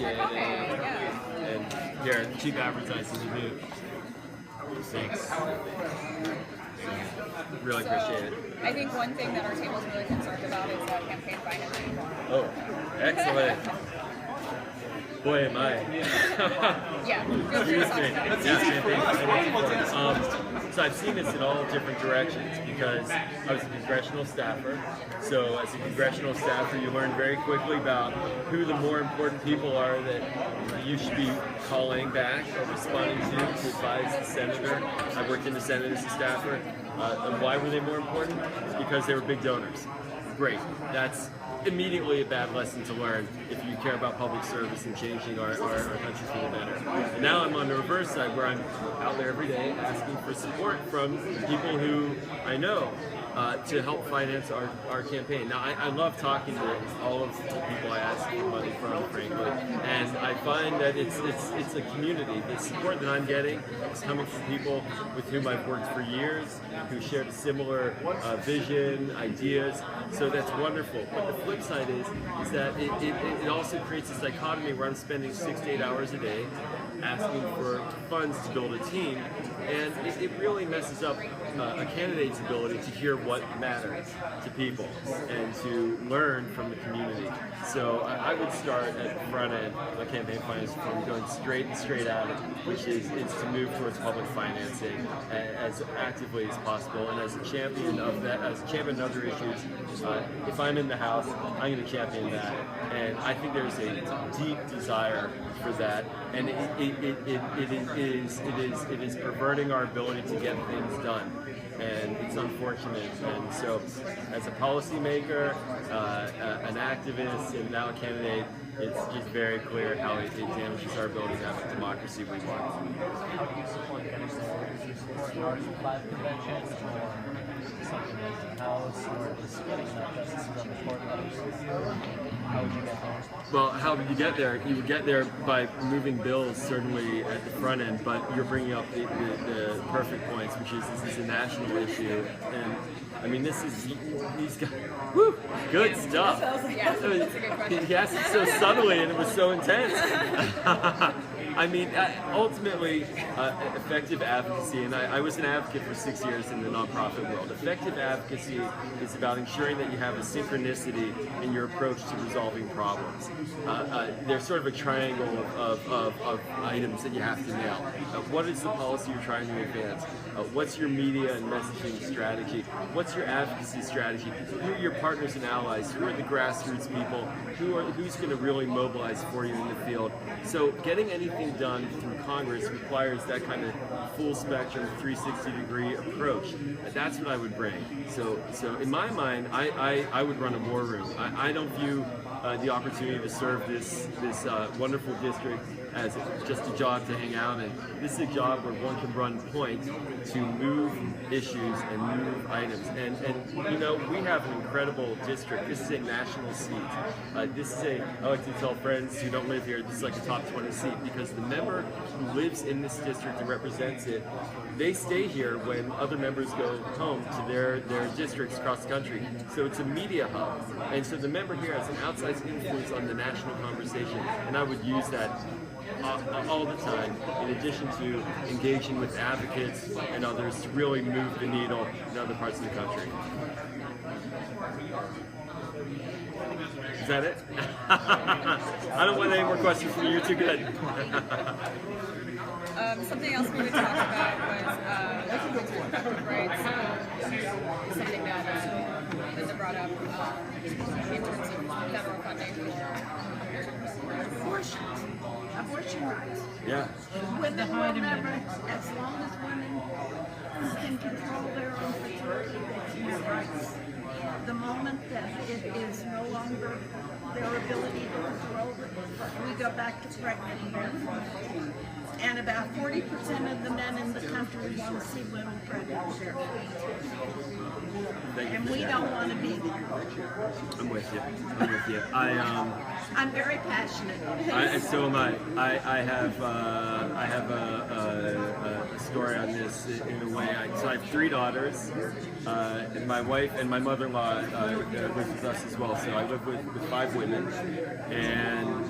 appreciate it. And here, cheap advertising to do. Thanks. Really appreciate it. I think one thing that our team was really concerned about is campaign financing. Oh, excellent. Boy, am I. Yeah, feel free to talk about it. So I've seen this in all different directions because I was a congressional staffer. So as a congressional staffer, you learn very quickly about who the more important people are that you should be calling back or responding to advise the senator. I worked in the Senate as a staffer. And why were they more important? It's because they were big donors. Great. That's immediately a bad lesson to learn if you care about public service and changing our country for the better. And now I'm on the reverse side where I'm out there every day asking for support from people who I know to help finance our campaign. Now I love talking to all of the people I ask for money from, frankly, and I find that it's a community. The support that I'm getting is coming from people with whom I've worked for years, who shared a similar vision, ideas, so that's wonderful. But the flip side is that it also creates this dichotomy where I'm spending 6 to 8 hours a day asking for funds to build a team, and it really messes up a candidate's ability to hear what matters to people and to learn from the community. So I would start at the front end of campaign finance from going straight at it, which is to move towards public financing as actively as possible. And as a champion of that, as a champion of other issues, if I'm in the House, I'm going to champion that. And I think there's a deep desire for that, and it is perverting our ability to get things done. And it's unfortunate. And so, as a policymaker, an activist, and now a candidate, it's just very clear how it damages our ability to have the democracy we want. How do you support candidates? Do you support live convention or something like the House or just getting enough justices on the court letters? How would you get there? Well, how would you get there? You would get there by moving bills, certainly at the front end, but you're bringing up the perfect points, which is this is a national issue. And I mean, these guys, woo, good stuff. Yeah, that's a good question. He asked it so subtly and it was so intense. I mean, ultimately, effective advocacy, and I was an advocate for 6 years in the nonprofit world. Effective advocacy is about ensuring that you have a synchronicity in your approach to resolving problems. There's sort of a triangle of items that you have to nail. What is the policy you're trying to advance? What's your media and messaging strategy? What's your advocacy strategy? Who are your partners and allies? Who are the grassroots people? Who's going to really mobilize for you in the field? So getting anything done through Congress requires that kind of full spectrum 360-degree approach. That's what I would bring. So in my mind, I would run a war room. I don't view the opportunity to serve this wonderful district as just a job to hang out in. This is a job where one can run point to move issues and move items. And you know, we have an incredible district. This is a national seat. I like to tell friends who don't live here, this is like a top 20 seat, because the member who lives in this district and represents it, they stay here when other members go home to their districts across the country. So it's a media hub. And so the member here has an outsized influence on the national conversation, and I would use that all the time, in addition to engaging with advocates and others to really move the needle in other parts of the country. Is that it? I don't want any more questions from you. You're too good. Something else we would talk about was reproductive rights. Something that Linda brought up in terms of federal funding for abortion rights. Yeah. Women will never, as long as women can control their own fertility rights, the moment that it is no longer their ability to control it, we go back to pregnant men. And about 40% of the men in the country want to see women pregnant. And we don't want to be there. I'm with you. I'm very passionate. So am I. I have a story on this in a way. So I have 3 daughters, and my wife and my mother-in-law live with us as well. So I live with 5 women, and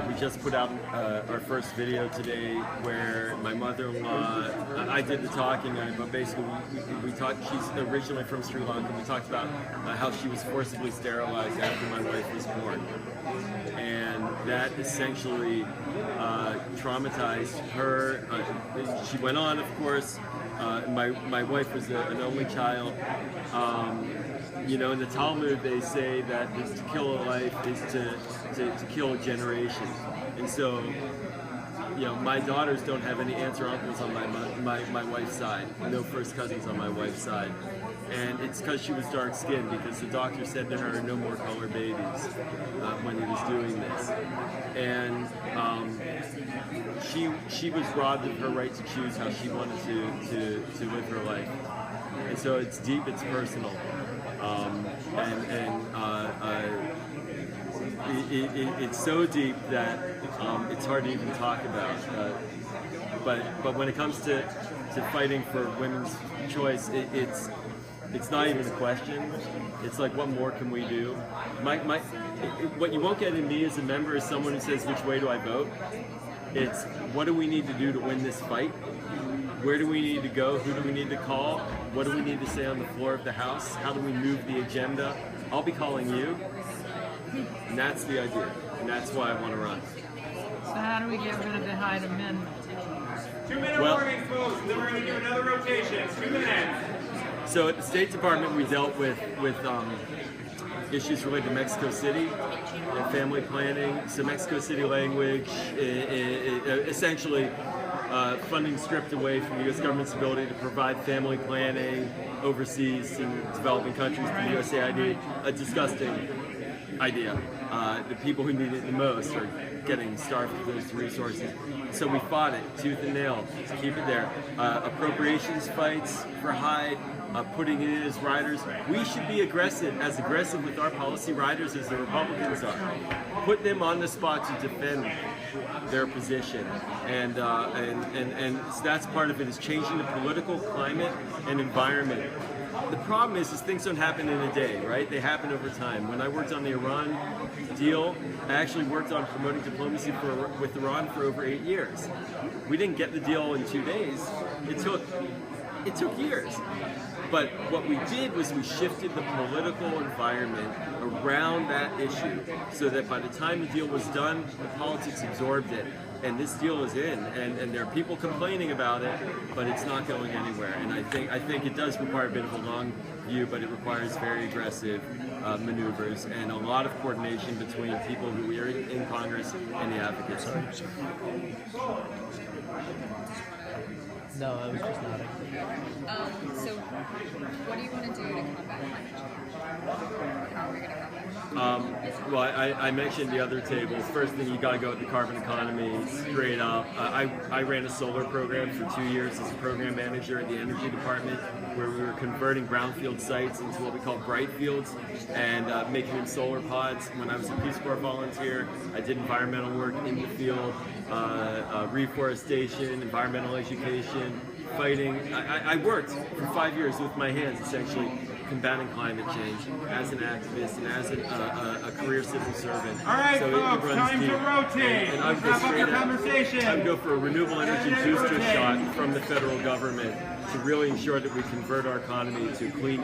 we just put out our first video today where my mother-in-law, I did the talking on it, but basically we talked, she's originally from Sri Lanka, we talked about how she was forcibly sterilized after my wife was born. And that essentially traumatized her. She went on, of course. My wife was an only child. You know, in the Talmud they say that to kill a life is to kill a generation. And so, you know, my daughters don't have any aunts or uncles on my wife's side, no first cousins on my wife's side. And it's because she was dark skinned, because the doctor said to her, no more color babies when he was doing this. And she was robbed of her right to choose how she wanted to live her life. And so it's deep, it's personal. It's so deep that it's hard to even talk about. But when it comes to fighting for women's choice, it's not even a question. It's like, what more can we do? What you won't get in me as a member is someone who says, which way do I vote? It's, what do we need to do to win this fight? Where do we need to go? Who do we need to call? What do we need to say on the floor of the House? How do we move the agenda? I'll be calling you. And that's the idea. And that's why I want to run. So how do we get rid of the Hyde Amendment? 2-minute warning, folks. Then we're going to do another rotation. 2 minutes. So at the State Department, we dealt with issues related to Mexico City and family planning. So Mexico City language, essentially funding stripped away from the U.S. government's ability to provide family planning overseas in developing countries to the USAID. A disgusting idea. The people who need it the most are getting starved of those resources. So we fought it tooth and nail to keep it there. Appropriations fights for Hyde, putting it in as riders. We should be aggressive with our policy riders as the Republicans are. Put them on the spot to defend their position, and so that's part of it, is changing the political climate and environment. The problem is things don't happen in a day, right? They happen over time. When I worked on the Iran deal, I actually worked on promoting diplomacy with Iran for over 8 years. We didn't get the deal in 2 days. It took years. But what we did was we shifted the political environment around that issue so that by the time the deal was done, the politics absorbed it. And this deal is in, and there are people complaining about it, but it's not going anywhere. And I think it does require a bit of a long view, but it requires very aggressive maneuvers and a lot of coordination between people who are in Congress and the advocates. No, I was just nodding. So, what do you want to do to combat climate change? How are we going to combat it? Well, I mentioned the other table. First thing, you got to go with the carbon economy straight up. I ran a solar program for 2 years as a program manager at the Energy Department, where we were converting brownfield sites into what we call bright fields and making them solar pods. When I was a Peace Corps volunteer, I did environmental work in the field, reforestation, environmental education, fighting. I worked for 5 years with my hands, essentially combating climate change as an activist and as a career civil servant. All right, so folks, time to rotate. And I would go Wrap up straight your at, conversation. I would go for a renewable energy booster shot from the federal government to really ensure that we convert our economy to clean